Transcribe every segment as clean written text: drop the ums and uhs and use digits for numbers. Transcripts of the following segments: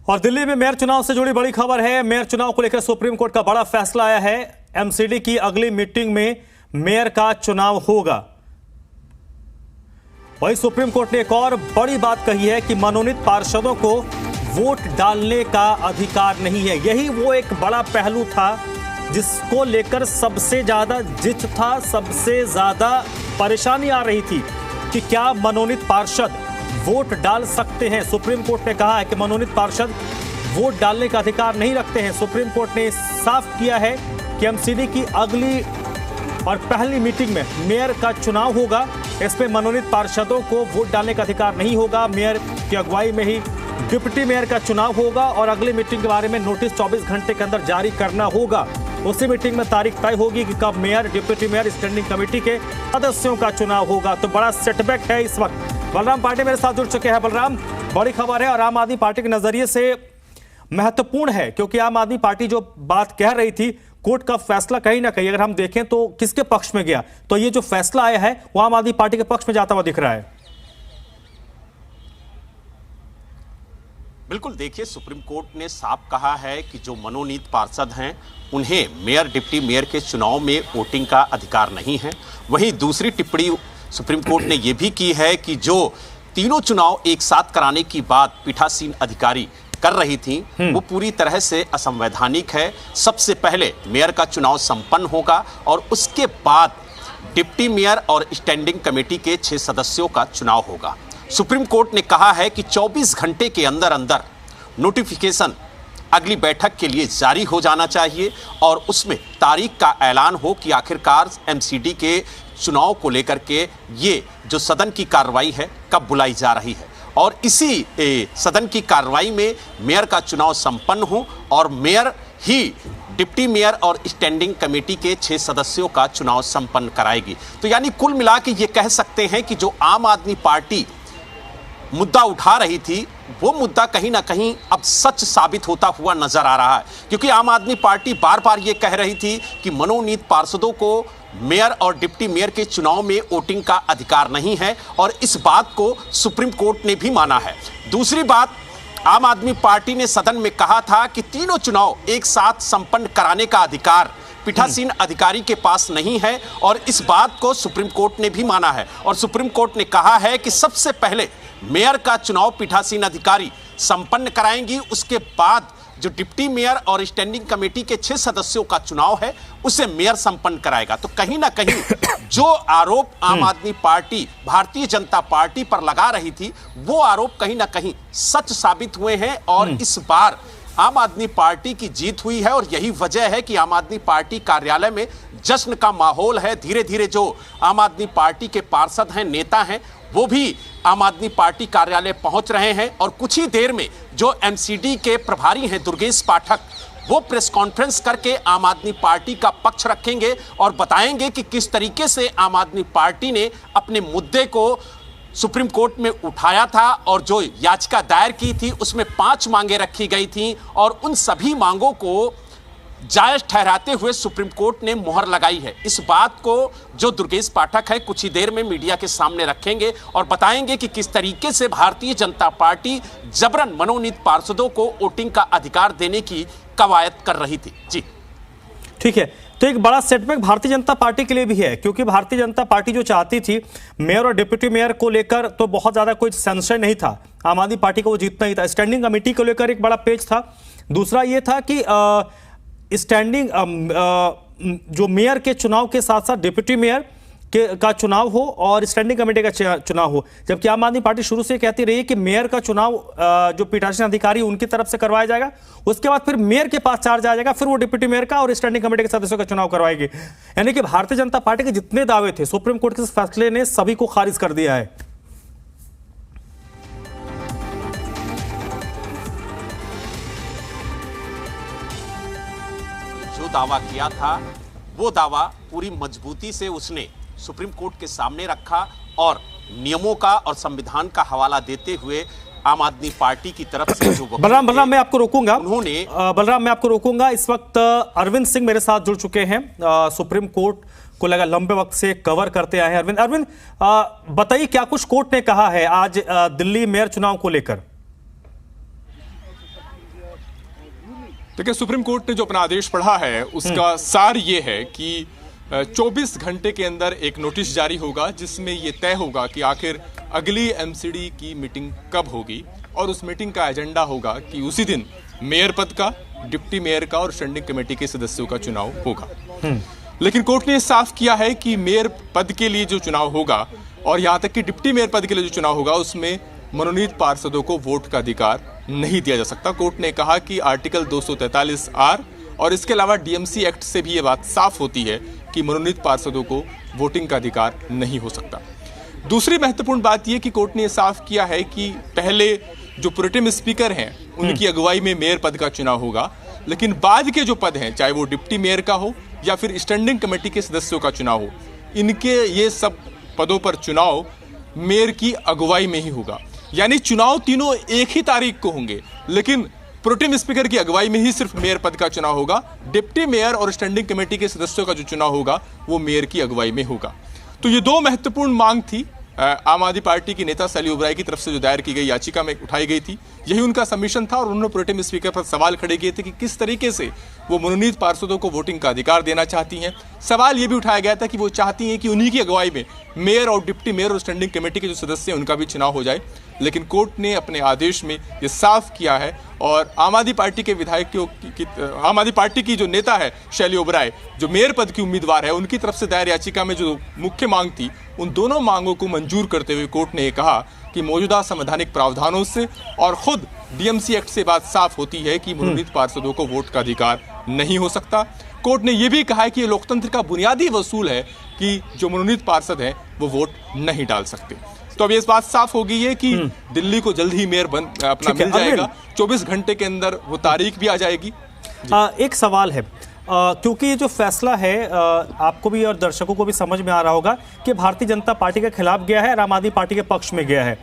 और दिल्ली में मेयर चुनाव से जुड़ी बड़ी खबर है। मेयर चुनाव को लेकर सुप्रीम कोर्ट का बड़ा फैसला आया है। एमसीडी की अगली मीटिंग में मेयर का चुनाव होगा। वहीं सुप्रीम कोर्ट ने एक और बड़ी बात कही है कि मनोनीत पार्षदों को वोट डालने का अधिकार नहीं है। यही वो एक बड़ा पहलू था जिसको लेकर सबसे ज्यादा जिद था, सबसे ज्यादा परेशानी आ रही थी कि क्या मनोनीत पार्षद वोट डाल सकते हैं। सुप्रीम कोर्ट ने कहा है कि मनोनीत पार्षद वोट डालने का अधिकार नहीं रखते हैं। सुप्रीम कोर्ट ने साफ किया है कि एमसीडी की अगली और पहली मीटिंग में मेयर का चुनाव होगा। इसमें मनोनीत पार्षदों को वोट डालने का अधिकार नहीं होगा। मेयर की अगुवाई में ही डिप्टी मेयर का चुनाव होगा और अगली मीटिंग के बारे में नोटिस 24 घंटे के अंदर जारी करना होगा। उसी मीटिंग में तारीख तय होगी कि कब mayor, deputy mayor, standing committee के सदस्यों का चुनाव होगा। तो बड़ा सेटबैक है इस वक्त। बलराम पांडे मेरे साथ जुड़ चुके हैं। बलराम, बड़ी खबर है और आम आदमी पार्टी के नजरिए से महत्वपूर्ण है, क्योंकि आम आदमी पार्टी जो बात कह रही थी, कोर्ट का फैसला कहीं ना कहीं अगर हम देखें तो किसके पक्ष में गया, तो ये जो फैसला आया है वो आम आदमी पार्टी के पक्ष में जाता हुआ दिख रहा है। बिल्कुल, देखिए, सुप्रीम कोर्ट ने साफ कहा है कि जो मनोनीत पार्षद हैं उन्हें मेयर, डिप्टी मेयर के चुनाव में वोटिंग का अधिकार नहीं है। वहीं दूसरी टिप्पणी सुप्रीम कोर्ट ने यह भी की है कि जो तीनों चुनाव एक साथ कराने की बात पीठासीन अधिकारी कर रही थी वो पूरी तरह से असंवैधानिक है। सबसे पहले मेयर का चुनाव संपन्न होगा और उसके बाद डिप्टी मेयर और स्टैंडिंग कमेटी के 6 सदस्यों का चुनाव होगा। सुप्रीम कोर्ट ने कहा है कि 24 घंटे के अंदर अंदर नोटिफिकेशन अगली बैठक के लिए जारी हो जाना चाहिए और उसमें तारीख का ऐलान हो कि आखिरकार एमसीडी के चुनाव को लेकर के ये जो सदन की कार्रवाई है कब बुलाई जा रही है और इसी सदन की कार्रवाई में मेयर का चुनाव संपन्न हो और मेयर ही डिप्टी मेयर और स्टैंडिंग कमेटी के 6 सदस्यों का चुनाव संपन्न कराएगी। तो यानी कुल मिला के ये कह सकते हैं कि जो आम आदमी पार्टी मुद्दा उठा रही थी वो मुद्दा कहीं ना कहीं अब सच साबित होता हुआ नजर आ रहा है, क्योंकि आम आदमी पार्टी बार बार ये कह रही थी कि मनोनीत पार्षदों को मेयर और डिप्टी मेयर के चुनाव में वोटिंग का अधिकार नहीं है और इस बात को सुप्रीम कोर्ट ने भी माना है। दूसरी बात, आम आदमी पार्टी ने सदन में कहा था कि तीनों चुनाव एक साथ संपन्न कराने का अधिकार पीठासीन अधिकारी के पास नहीं है और इस बात को सुप्रीम कोर्ट ने भी माना है और सुप्रीम कोर्ट ने कहा है कि सबसे पहले मेयर का चुनाव पीठासीन अधिकारी संपन्न कराएंगी, उसके बाद जो डिप्टी मेयर और स्टैंडिंग कमेटी के 6 सदस्यों का चुनाव है उसे मेयर संपन्न कराएगा। तो कहीं ना कहीं जो आरोप आम आदमी पार्टी भारतीय जनता पार्टी पर लगा रही थी वो आरोप कहीं ना कहीं सच साबित हुए हैं और इस बार आम आदमी पार्टी की जीत हुई है और यही वजह है कि आम आदमी पार्टी कार्यालय में जश्न का माहौल है। धीरे धीरे जो आम आदमी पार्टी के पार्षद हैं, नेता हैं, वो भी आम आदमी पार्टी कार्यालय पहुंच रहे हैं और कुछ ही देर में जो एमसीडी के प्रभारी हैं दुर्गेश पाठक, वो प्रेस कॉन्फ्रेंस करके आम आदमी पार्टी का पक्ष रखेंगे और बताएंगे कि किस तरीके से आम आदमी पार्टी ने अपने मुद्दे को सुप्रीम कोर्ट में उठाया था और जो याचिका दायर की थी उसमें 5 मांगे रखी गई थी और उन सभी मांगों को जायज ठहराते हुए सुप्रीम कोर्ट ने मुहर लगाई है। इस बात को जो दुर्गेश पाठक है कुछ ही देर में मीडिया के सामने रखेंगे और बताएंगे कि किस तरीके से भारतीय जनता पार्टी जबरन मनोनीत पार्षदों को वोटिंग का अधिकार देने की कवायद कर रही थी। जी ठीक है, तो एक बड़ा सेटबैक भारतीय जनता पार्टी के लिए भी है, क्योंकि भारतीय जनता पार्टी जो चाहती थी मेयर और डिप्टी मेयर को लेकर तो बहुत ज्यादा कोई संशय नहीं था, आम आदमी पार्टी को वो जीतना ही था। स्टैंडिंग कमेटी को लेकर एक बड़ा पेच था। दूसरा ये था कि स्टैंडिंग जो मेयर के चुनाव के साथ साथ डिप्टी मेयर का चुनाव हो और स्टैंडिंग कमेटी का चुनाव हो, जबकि आम आदमी पार्टी शुरू से कहती रही कि मेयर का चुनाव जो पीठासीन अधिकारी उनकी तरफ से करवाया जाएगा, उसके बाद फिर मेयर के पास चार्ज आ जाएगा, फिर वो डिप्टी मेयर का और स्टैंडिंग कमेटी के सदस्यों का चुनाव करवाएगी। यानी कि भारतीय जनता पार्टी के जितने दावे थे सुप्रीम कोर्ट के इस फैसले ने सभी को खारिज कर दिया है। जो दावा किया था वो दावा पूरी मजबूती से उसने सुप्रीम कोर्ट के सामने रखा और नियमों का और संविधान का हवाला देते हुए आम आदमी पार्टी की तरफ से जो बलराम मैं आपको रोकूंगा, उन्होंने बलराम मैं आपको रोकूंगा। इस वक्त अरविंद सिंह मेरे साथ जुड़ चुके हैं, सुप्रीम कोर्ट को लगा लंबे वक्त से कवर करते आए हैं। अरविंद बताइए क्या कुछ कोर्ट ने कहा है आज दिल्ली मेयर चुनाव को लेकर। देखिए, सुप्रीम कोर्ट ने जो अपना आदेश पढ़ा है उसका सार ये है कि 24 घंटे के अंदर एक नोटिस जारी होगा जिसमें ये तय होगा कि आखिर अगली एमसीडी की मीटिंग कब होगी, और उस मीटिंग का एजेंडा होगा कि उसी दिन मेयर पद का, डिप्टी मेयर का और स्टैंडिंग कमेटी के सदस्यों का चुनाव होगा। लेकिन कोर्ट ने साफ किया है कि मेयर पद के लिए जो चुनाव होगा और यहां तक कि डिप्टी मेयर पद के लिए जो चुनाव होगा उसमें मनोनीत पार्षदों को वोट का अधिकार नहीं दिया जा सकता। कोर्ट ने कहा कि आर्टिकल 243 आर और इसके अलावा डीएमसी एक्ट से भी ये बात साफ होती है कि मनोनीत पार्षदों को वोटिंग का अधिकार नहीं हो सकता। दूसरी महत्वपूर्ण बात यह कि कोर्ट ने साफ किया है कि पहले जो प्रोटेम स्पीकर हैं उनकी अगुवाई में मेयर पद का चुनाव होगा, लेकिन बाद के जो पद हैं, चाहे वो डिप्टी मेयर का हो या फिर स्टैंडिंग कमेटी के सदस्यों का चुनाव हो, इनके ये सब पदों पर चुनाव मेयर की अगुवाई में ही होगा। यानी चुनाव तीनों एक ही तारीख को होंगे, लेकिन प्रोटेम स्पीकर की अगुवाई में ही सिर्फ मेयर पद का चुनाव होगा। डिप्टी मेयर और स्टैंडिंग कमेटी के सदस्यों का जो चुनाव होगा वो मेयर की अगुवाई में होगा। तो ये दो महत्वपूर्ण मांग थी आम आदमी पार्टी की नेता शैली ओबराय की तरफ से जो दायर की गई याचिका में उठाई गई थी। यही उनका सबमिशन था और उन्होंने प्रोटेम स्पीकर पर सवाल खड़े किए थे कि किस तरीके से वो मनोनीत पार्षदों को वोटिंग का अधिकार देना चाहती हैं। सवाल ये भी उठाया गया था कि वो चाहती हैं कि उन्हीं की अगुवाई में मेयर और डिप्टी मेयर और स्टैंडिंग कमेटी के जो सदस्य हैं उनका भी चुनाव हो जाए। लेकिन कोर्ट ने अपने आदेश में ये साफ किया है और आम आदमी पार्टी के विधायकों आम आदमी पार्टी की जो नेता है शैली ओबराय, जो मेयर पद की उम्मीदवार है, उनकी तरफ से दायर याचिका में जो मुख्य मांग थी उन दोनों मांगों को मंजूर करते हुए कोर्ट ने कहा कि मौजूदा संवैधानिक प्रावधानों से और खुद डीएमसी एक्ट से बात साफ होती है कि मनोनीत पार्षदों को वोट का अधिकार नहीं हो सकता। कोर्ट ने यह भी कहा है कि ये लोकतंत्र का बुनियादी वसूल है कि जो मनोनीत पार्षद हैं वो वोट नहीं डाल सकते। तो अब ये इस बात साफ हो गई है कि दिल्ली को जल्द ही मेयर अपना मिल जाएगा। 24 घंटे के अंदर वो तारीख भी आ जाएगी। एक सवाल है, क्योंकि ये जो फैसला है आपको भी और दर्शकों को भी समझ में आ रहा होगा कि भारतीय जनता पार्टी के खिलाफ गया है और आम आदमी पार्टी के पक्ष में गया है।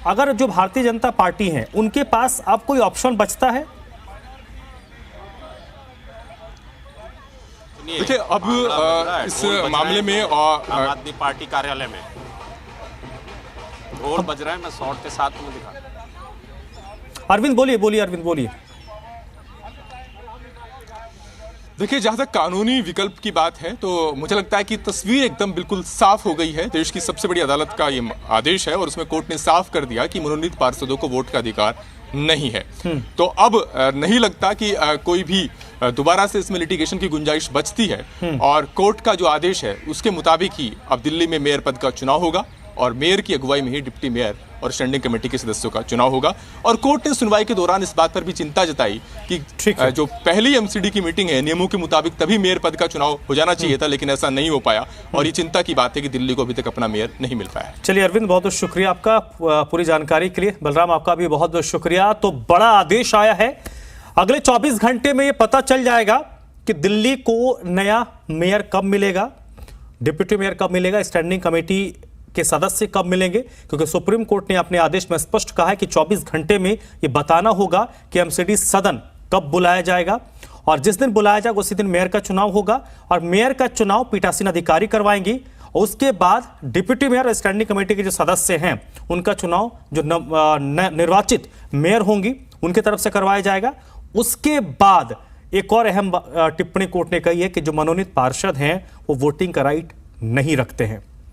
अगर जो भारतीय जनता पार्टी है उनके पास अब कोई ऑप्शन बचता है? देखिए, अब इस मामले में आम आदमी पार्टी कार्यालय में ढोल बज रहा है। मैं शॉर्ट के साथ तुम्हें दिखा। अरविंद बोलिए अरविंद बोलिए। देखिए, जहां तक कानूनी विकल्प की बात है तो मुझे लगता है कि तस्वीर एकदम बिल्कुल साफ हो गई है। देश की सबसे बड़ी अदालत का ये आदेश है और उसमें कोर्ट ने साफ कर दिया कि मनोनीत पार्षदों को वोट का अधिकार नहीं है। तो अब नहीं लगता कि कोई भी दोबारा से इसमें लिटिगेशन की गुंजाइश बचती है और कोर्ट का जो आदेश है उसके मुताबिक ही अब दिल्ली में मेयर पद का चुनाव होगा और मेयर की अगुवाई में ही डिप्टी मेयर और स्टैंडिंग कमेटी के सदस्यों का चुनाव होगा। और कोर्ट ने सुनवाई के दौरान इस बात पर भी चिंता जताई कि जो पहली एमसीडी की मीटिंग है नियमों के मुताबिक तभी मेयर पद का चुनाव हो जाना चाहिए था, लेकिन ऐसा नहीं हो पाया और ये चिंता की बात है कि दिल्ली को अभी तक अपना मेयर नहीं मिल पाया। चलिए अरविंद, बहुत बहुत शुक्रिया आपका पूरी जानकारी के लिए। बलराम, आपका भी बहुत बहुत शुक्रिया। तो बड़ा आदेश आया है, अगले 24 घंटे में ये पता चल जाएगा कि दिल्ली को नया मेयर कब मिलेगा, डिप्टी मेयर कब मिलेगा, स्टैंडिंग कमेटी के सदस्य कब मिलेंगे, क्योंकि सुप्रीम कोर्ट ने अपने आदेश में स्पष्ट कहा है कि 24 घंटे में यह बताना होगा कि एमसीडी सदन कब बुलाया जाएगा और जिस दिन बुलाया जाएगा उसी दिन मेयर का चुनाव होगा और मेयर का चुनाव पीठासीन अधिकारी करवाएंगी। उसके बाद डिप्टी मेयर और स्टैंडिंग कमेटी के जो सदस्य हैं उनका चुनाव जो निर्वाचित मेयर होंगी उनकी तरफ से करवाया जाएगा। उसके बाद एक और अहम टिप्पणी कोर्ट ने कही है कि जो मनोनीत पार्षद हैं वो वोटिंग का राइट नहीं रखते हैं।